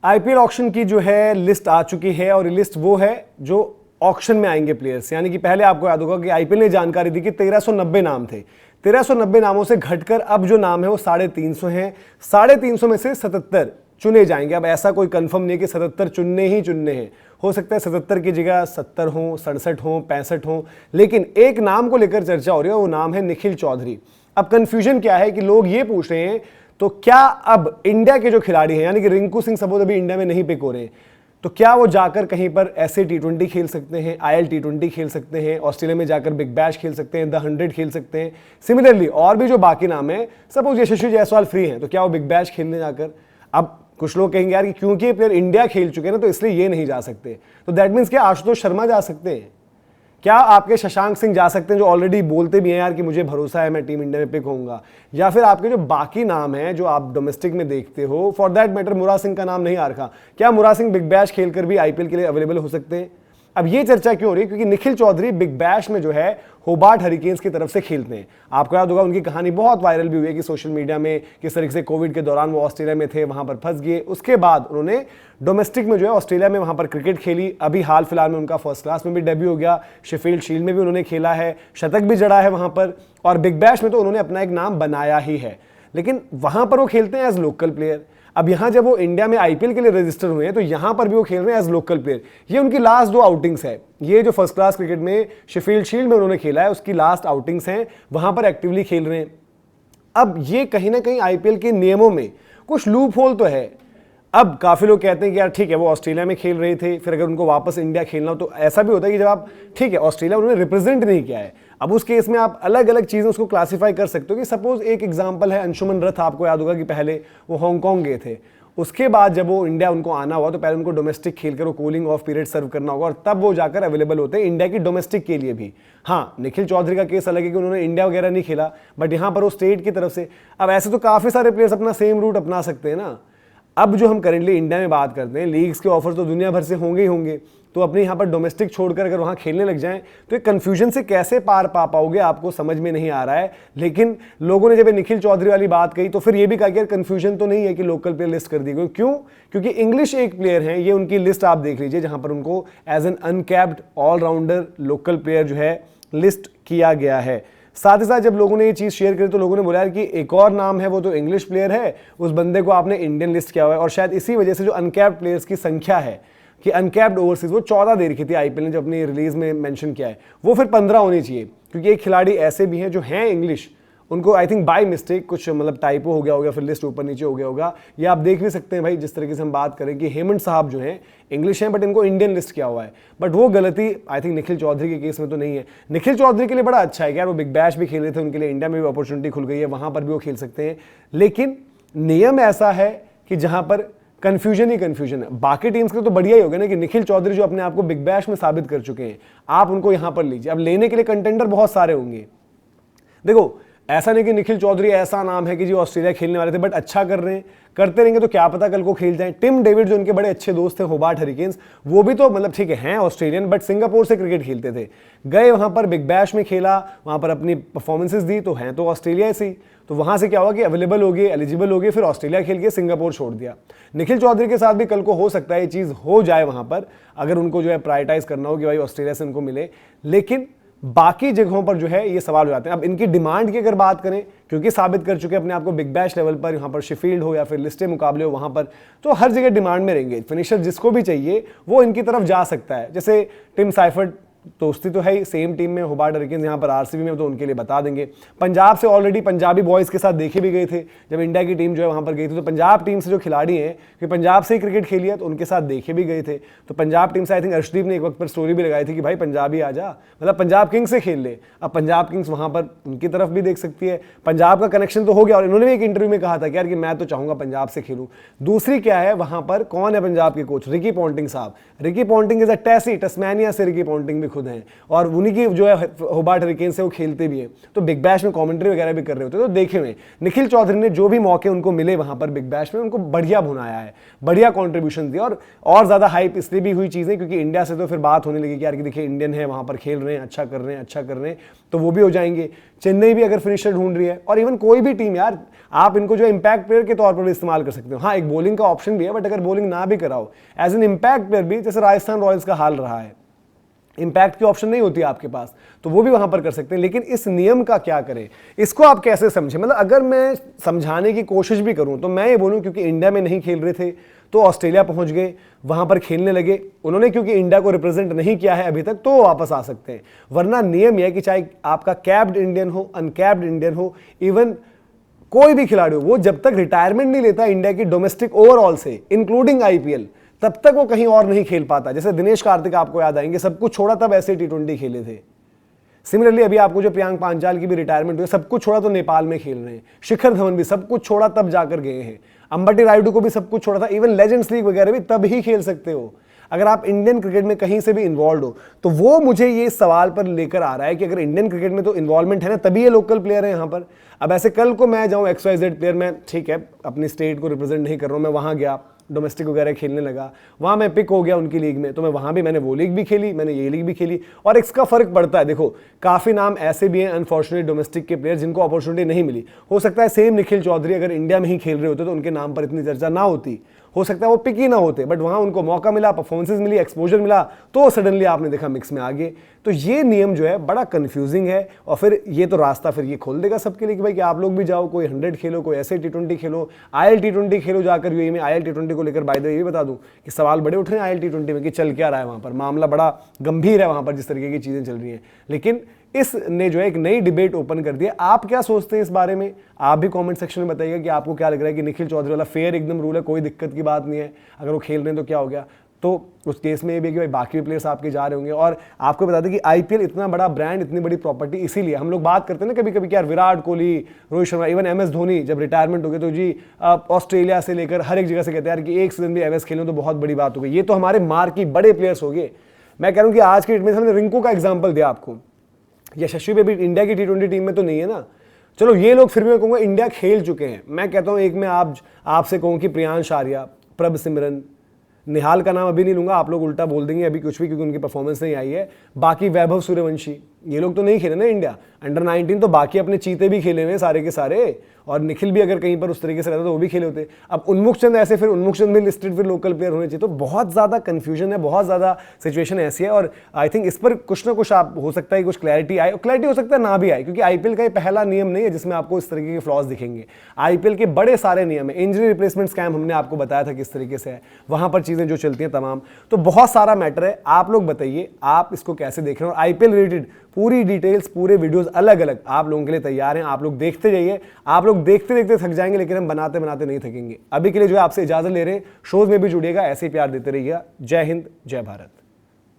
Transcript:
IPL auction की जो है लिस्ट आ चुकी है और ये लिस्ट वो है जो ऑक्शन में आएंगे प्लेयर्स। यानी कि पहले आपको याद होगा कि आईपीएल ने जानकारी दी कि 1390 नाम थे। 1390 नामों से घटकर अब जो नाम है वो 350 हैं। 350 में से 77 चुने जाएंगे। अब ऐसा कोई कंफर्म नहीं है कि 77 चुनने ही चुनने हैं, हो सकता है 77 की जगह 70 हो, 67 हो, 65 हो, लेकिन एक नाम को लेकर चर्चा हो रही है, वो नाम है निखिल चौधरी। अब कंफ्यूजन क्या है कि लोग ये पूछ रहे हैं तो क्या अब इंडिया के जो खिलाड़ी हैं, यानी कि रिंकू सिंह सपोज अभी इंडिया में नहीं पिक हो रहे हैं, तो क्या वो जाकर कहीं पर ऐसे T20 खेल सकते हैं, IL T20 खेल सकते हैं, ऑस्ट्रेलिया में जाकर बिग बैश खेल सकते हैं, द 100 खेल सकते हैं। सिमिलरली और भी जो बाकी नाम है, सपोज यशस्वी जायसवाल फ्री हैं, तो क्या वो बिग बैश खेलने जाकर, अब कुछ लोग कहेंगे यार कि क्योंकि ये प्लेयर इंडिया खेल चुके हैं ना तो इसलिए ये नहीं जा सकते, तो दैट मीन्स क्या आशुतोष शर्मा जा सकते हैं, क्या आपके शशांक सिंह जा सकते हैं जो ऑलरेडी बोलते भी हैं यार कि मुझे भरोसा है मैं टीम इंडिया में पिक होऊंगा, या फिर आपके जो बाकी नाम हैं जो आप डोमेस्टिक में देखते हो, फॉर दैट मैटर मुरा सिंह का नाम नहीं आ रखा, क्या मुरा सिंह बिग बैश खेलकर भी आईपीएल के लिए अवेलेबल हो सकते हैं? अब ये चर्चा क्यों हो रही है? क्योंकि निखिल चौधरी बिग बैश में जो है होबार्ट हरिकेन्स की तरफ से खेलते हैं। आपको याद होगा उनकी कहानी बहुत वायरल भी हुई है कि सोशल मीडिया में किस तरीके से कोविड के दौरान वो ऑस्ट्रेलिया में थे, वहां पर फंस गए। उसके बाद उन्होंने डोमेस्टिक में जो है ऑस्ट्रेलिया में वहां पर क्रिकेट खेली। अभी हाल फिलहाल में उनका फर्स्ट क्लास में भी डेब्यू हो गया, शेफील्ड शील्ड में भी उन्होंने खेला है, शतक भी जड़ा है वहां पर, और बिग बैश में तो उन्होंने अपना एक नाम बनाया ही है। लेकिन वहां पर वो खेलते हैं एज लोकल प्लेयर। अब यहां जब वो इंडिया में आईपीएल के लिए रजिस्टर हुए हैं तो यहां पर भी वो खेल रहे हैं एज लोकल प्लेयर। ये उनकी लास्ट 2 आउटिंग्स है। ये जो फर्स्ट क्लास क्रिकेट में शेफील्ड शील्ड में उन्होंने खेला है उसकी लास्ट आउटिंग्स हैं, वहां पर एक्टिवली खेल रहे हैं। अब ये कहीं ना कहीं आईपीएल के नियमों में कुछ लूप होल तो है। अब काफी लोग कहते हैं कि यार ठीक है वो ऑस्ट्रेलिया में खेल रहे थे, फिर अगर उनको वापस इंडिया खेलना हो तो ऐसा भी होता है कि जब आप ठीक है ऑस्ट्रेलिया उन्होंने रिप्रेजेंट नहीं किया है, अब उस केस में आप अलग अलग चीजें उसको क्लासिफाई कर सकते हो। कि सपोज एक एग्जांपल है अंशुमन रथ, आपको याद होगा कि पहले वो हांगकांग गए थे, उसके बाद जब वो इंडिया उनको आना हुआ तो पहले उनको डोमेस्टिक खेलकर वो कूलिंग ऑफ पीरियड सर्व करना होगा और तब वो जाकर अवेलेबल होते हैं इंडिया की डोमेस्टिक के लिए भी। हाँ, निखिल चौधरी का केस अलग है कि उन्होंने इंडिया वगैरह नहीं खेला, बट यहाँ पर वो स्टेट की तरफ से। अब ऐसे तो काफी सारे प्लेयर्स अपना सेम रूट अपना सकते हैं ना। अब जो हम करेंटली इंडिया में बात करते हैं, लीग्स के ऑफर्स तो दुनिया भर से होंगे ही होंगे, तो अपने यहाँ पर डोमेस्टिक छोड़कर अगर वहाँ खेलने लग जाएं तो एक कन्फ्यूजन से कैसे पार पा पाओगे, आपको समझ में नहीं आ रहा है। लेकिन लोगों ने जब निखिल चौधरी वाली बात कही तो फिर ये भी कहा कि यार कन्फ्यूजन तो नहीं है कि लोकल प्लेयर लिस्ट कर दी गई। क्यों? क्योंकि इंग्लिश एक प्लेयर हैं, ये उनकी लिस्ट आप देख लीजिए जहाँ पर उनको as an uncapped allrounder local player जो है लिस्ट किया गया है। साथ ही साथ जब लोगों ने ये चीज शेयर करी तो लोगों ने बोला कि एक और नाम है वो तो इंग्लिश प्लेयर है, उस बंदे को आपने इंडियन लिस्ट किया हुआ है। और शायद इसी वजह से जो अनकैप्ड प्लेयर्स की संख्या है कि अनकैप्ड ओवरसीज वो 14 दे रखी थी आईपीएल ने जो अपनी रिलीज में मेंशन किया है, वो फिर 15 होनी चाहिए। क्योंकि एक खिलाड़ी ऐसे भी हैं जो हैं इंग्लिश, उनको आई थिंक बाय मिस्टेक कुछ मतलब टाइपो हो गया होगा, फिर लिस्ट ऊपर नीचे हो गया होगा। ये आप देख भी सकते हैं भाई, जिस तरीके से हम बात करें कि हेमंत साहब जो हैं इंग्लिश हैं बट इनको इंडियन लिस्ट किया हुआ है, बट वो गलती आई थिंक निखिल चौधरी के केस में तो नहीं है। निखिल चौधरी के लिए बड़ा अच्छा है कि यार वो बिग बैश भी खेल रहे थे, उनके लिए इंडिया में भी अपॉर्चुनिटी खुल गई है, वहां पर भी वो खेल सकते हैं। लेकिन नियम ऐसा है कि जहां पर कंफ्यूजन ही कंफ्यूजन है। बाकी टीम्स के तो बढ़िया ही हो गया ना कि निखिल चौधरी जो अपने आप को बिग बैश में साबित कर चुके हैं, आप उनको यहां पर लीजिए। अब लेने के लिए कंटेंडर बहुत सारे होंगे। देखो ऐसा नहीं कि निखिल चौधरी ऐसा नाम है कि जो ऑस्ट्रेलिया खेलने वाले थे बट अच्छा कर रहे हैं, करते रहेंगे तो क्या पता कल को खेल जाएं। टिम डेविड जो उनके बड़े अच्छे दोस्त थे होबार्ट हरिकेन्स, वो भी तो मतलब ठीक है हैं ऑस्ट्रेलियन बट सिंगापुर से क्रिकेट खेलते थे, गए वहां पर बिग बैश में खेला, वहां पर अपनी परफॉर्मेंसेस दी, तो हैं तो ऑस्ट्रेलिया से ही, तो वहां से क्या हुआ कि अवेलेबल हो गए, एलिजिबल हो गए, फिर ऑस्ट्रेलिया खेल के सिंगापुर छोड़ दिया। निखिल चौधरी के साथ भी कल को हो सकता है ये चीज हो जाए वहां पर, अगर उनको जो है प्रायोरिटाइज करना हो कि भाई ऑस्ट्रेलिया से उनको मिले। लेकिन बाकी जगहों पर जो है ये सवाल हो जाते हैं। अब इनकी डिमांड की अगर बात करें, क्योंकि साबित कर चुके अपने आप को बिग बैश लेवल पर, यहाँ पर शेफील्ड हो या फिर लिस्टे मुकाबले हो वहां पर, तो हर जगह डिमांड में रहेंगे। फिनिशर जिसको भी चाहिए वो इनकी तरफ जा सकता है। जैसे टिम साइफर्ट दोस्ती तो है ही, सेम टीम में होबार्ट हरिकेन्स, यहाँ पर आरसीबी में, तो उनके लिए बता देंगे। पंजाब से ऑलरेडी पंजाबी बॉयज के साथ देखे भी गए थे जब इंडिया की टीम जो है वहां पर गई थी, तो पंजाब टीम से जो खिलाड़ी हैं कि पंजाब से ही क्रिकेट खेली है तो उनके साथ देखे भी गए थे। तो पंजाब टीम से आई थिंक अर्शदीप ने एक वक्त पर स्टोरी भी लगाई थी कि भाई पंजाबी आ जा, मतलब पंजाब किंग्स से खेल ले। अब पंजाब किंग्स वहां पर उनकी तरफ भी देख सकती है, पंजाब का कनेक्शन तो हो गया। और इन्होंने भी एक इंटरव्यू में कहा था कि यार कि मैं तो चाहूंगा पंजाब से खेलूं। दूसरी क्या है, वहां पर कौन है पंजाब के कोच? रिकी पॉन्टिंग साहब। Ricky Ponting is a Tassie, Tasmania से रिकी पॉन्टिंग भी खुद हैं, और उन्हीं की जो है होबार्ट हरिकेन्स से वो खेलते भी हैं, तो बिग बैश में कमेंट्री वगैरह भी कर रहे होते हैं। तो देखे हुए निखिल चौधरी ने जो भी मौके उनको मिले वहां पर बिग बैश में, उनको बढ़िया भुनाया है, बढ़िया कॉन्ट्रीब्यूशन दिया, और ज्यादा हाइप इसलिए भी हुई चीजें क्योंकि इंडिया से तो फिर बात होने लगी कि यार कि देखिए इंडियन है वहां पर खेल रहे हैं, अच्छा कर रहे हैं, अच्छा कर रहे हैं, तो वो भी हो जाएंगे। चेन्नई भी अगर फिनिशर ढूंढ रही है, और इवन कोई भी टीम यार, आप इनको जो इंपैक्ट प्लेयर के तौर पर भी इस्तेमाल कर सकते हो। हाँ, एक बॉलिंग का ऑप्शन भी है, बट अगर बॉलिंग ना भी कराओ एज एन इंपैक्ट प्लेयर भी, जैसे राजस्थान रॉयल्स का हाल रहा है, इंपैक्ट की ऑप्शन नहीं होती आपके पास, तो वो भी वहां पर कर सकते हैं। लेकिन इस नियम का क्या करें, इसको आप कैसे समझें? मतलब अगर मैं समझाने की कोशिश भी करूं तो मैं ये बोलूं क्योंकि इंडिया में नहीं खेल रहे थे तो ऑस्ट्रेलिया पहुंच गए, वहां पर खेलने लगे, उन्होंने क्योंकि इंडिया को रिप्रेजेंट नहीं किया है अभी तक, तो वो वापस आ सकते हैं। वरना नियम यह है कि चाहे आपका कैप्ड इंडियन हो, अनकैप्ड इंडियन हो, इवन कोई भी खिलाड़ी हो, वो जब तक रिटायरमेंट नहीं लेता इंडिया की डोमेस्टिक ओवरऑल से, इंक्लूडिंग आईपीएल, तब तक वो कहीं और नहीं खेल पाता। जैसे दिनेश कार्तिक आपको याद आएंगे, सब कुछ छोड़ा तब ऐसे टी20 खेले थे। सिमिलरली अभी आपको जो प्रियांक पांचाल की भी रिटायरमेंट हुई, सब कुछ छोड़ा तो नेपाल में खेल रहे हैं। शिखर धवन भी सब कुछ छोड़ा तब जाकर गए हैं। अंबटी रायडू को भी सब कुछ छोड़ा था, इवन लेजेंड्स लीग वगैरह भी तब ही खेल सकते हो अगर आप इंडियन क्रिकेट में कहीं से भी इन्वॉल्व हो। तो वो मुझे ये सवाल पर लेकर आ रहा है कि अगर इंडियन क्रिकेट में तो इन्वॉल्वमेंट है ना, तभी ये लोकल प्लेयर है यहाँ पर। अब ऐसे कल को मैं जाऊँ XYZ प्लेयर, मैं ठीक है अपनी स्टेट को रिप्रेजेंट नहीं कर रहा हूँ, मैं वहाँ गया डोमेस्टिक वगैरह खेलने लगा, वहाँ मैं पिक हो गया उनकी लीग में, तो मैं वहाँ भी, मैंने वो लीग भी खेली, मैंने ये लीग भी खेली, और इसका फर्क पड़ता है। देखो काफ़ी नाम ऐसे भी हैं अनफॉर्चुनेट डोमेस्टिक के प्लेयर जिनको अपॉर्चुनिटी नहीं मिली। हो सकता है सेम निखिल चौधरी अगर इंडिया में ही खेल रहे होते तो उनके नाम पर इतनी चर्चा ना होती, हो सकता है वो पिक ही ना होते, बट वहाँ उनको मौका मिला, परफॉर्मेंसेज मिली, एक्सपोजर मिला, तो सडनली आपने देखा मिक्स में आ गए। तो ये नियम जो है बड़ा कंफ्यूजिंग है, और फिर ये तो रास्ता फिर ये खोल देगा सबके लिए कि भाई कि आप लोग भी जाओ, कोई 100 खेलो, कोई ऐसे टी20 खेलो, IL T20 खेलो जाकर। यूएई में IL T20 को लेकर बाय द वे ये भी बता दूं कि सवाल बड़े उठ रहे हैं IL T20 में कि चल क्या रहा है वहाँ पर, मामला बड़ा गंभीर है वहाँ पर जिस तरीके की चीज़ें चल रही हैं। लेकिन इसने जो है एक नई डिबेट ओपन कर दिया। आप क्या सोचते हैं इस बारे में? आप भी कमेंट सेक्शन में बताइएगा कि आपको क्या लग रहा है कि निखिल चौधरी वाला फेयर एकदम रूल है, कोई दिक्कत की बात नहीं है, अगर वो खेल रहे हैं तो क्या हो गया? तो उस केस में ये भी है कि भाई बाकी भी प्लेयर्स आपके जा रहे होंगे। और आपको बता दें कि आईपीएल इतना बड़ा ब्रांड, इतनी बड़ी प्रॉपर्टी, इसीलिए हम लोग बात करते हैं ना कभी कभी कि यार विराट कोहली, रोहित शर्मा, इवन MS धोनी जब रिटायरमेंट हो गए तो जी ऑस्ट्रेलिया से लेकर हर एक जगह से कहते हैं यार कि एक सीजन भी MS खेलें तो बहुत बड़ी बात हो गई। ये तो हमारे मार्की बड़े प्लेयर्स हो गए। मैं कह रहा हूँ कि आज के डेट में हमने रिंकू का एग्जाम्पल दिया आपको, यशस्वी भी अभी इंडिया की T20 टीम में तो नहीं है ना। चलो ये लोग फिर भी मैं कहूँगा इंडिया खेल चुके हैं। मैं कहता हूँ एक में आपसे कहूँ कि प्रियांश आर्या, प्रभ सिमरन, निहाल का नाम अभी नहीं लूंगा, आप लोग उल्टा बोल देंगे अभी कुछ भी क्योंकि उनकी परफॉर्मेंस नहीं आई है। बाकी वैभव सूर्यवंशी, ये लोग तो नहीं खेले ना इंडिया अंडर 19, तो बाकी अपने चीते भी खेले हुए सारे के सारे, और निखिल भी अगर कहीं पर उस तरीके से रहता तो वो भी खेले होते। अब उन्मुख चंद ऐसे, फिर उन्मुख चंद भी लिस्टेड फिर लोकल प्लेयर होने चाहिए। तो बहुत ज़्यादा कन्फ्यूजन है, बहुत ज़्यादा सिचुएशन ऐसी है, और आई थिंक इस पर कुछ ना कुछ आप हो सकता है कुछ क्लैरिटी आए, क्लैरिटी हो सकता है ना भी आए, क्योंकि आईपीएल का ये पहला नियम नहीं है जिसमें आपको इस तरीके के फ्लॉज दिखेंगे। आईपीएल के बड़े सारे नियम है। इंजरी रिप्लेसमेंट स्कैम हमने आपको बताया था किस तरीके से है, वहां पर चीज़ें जो चलती हैं तमाम, तो बहुत सारा मैटर है। आप लोग बताइए आप इसको कैसे देख रहे हो, और आईपीएल रिलेटेड पूरी डिटेल्स, पूरे वीडियोस अलग अलग आप लोगों के लिए तैयार हैं। आप लोग देखते जाइए, आप लोग देखते देखते थक जाएंगे, लेकिन हम बनाते बनाते नहीं थकेंगे। अभी के लिए जो है आपसे इजाजत ले रहे हैं, शोज में भी जुड़िएगा, ऐसे ही प्यार देते रहिएगा। जय हिंद, जय भारत।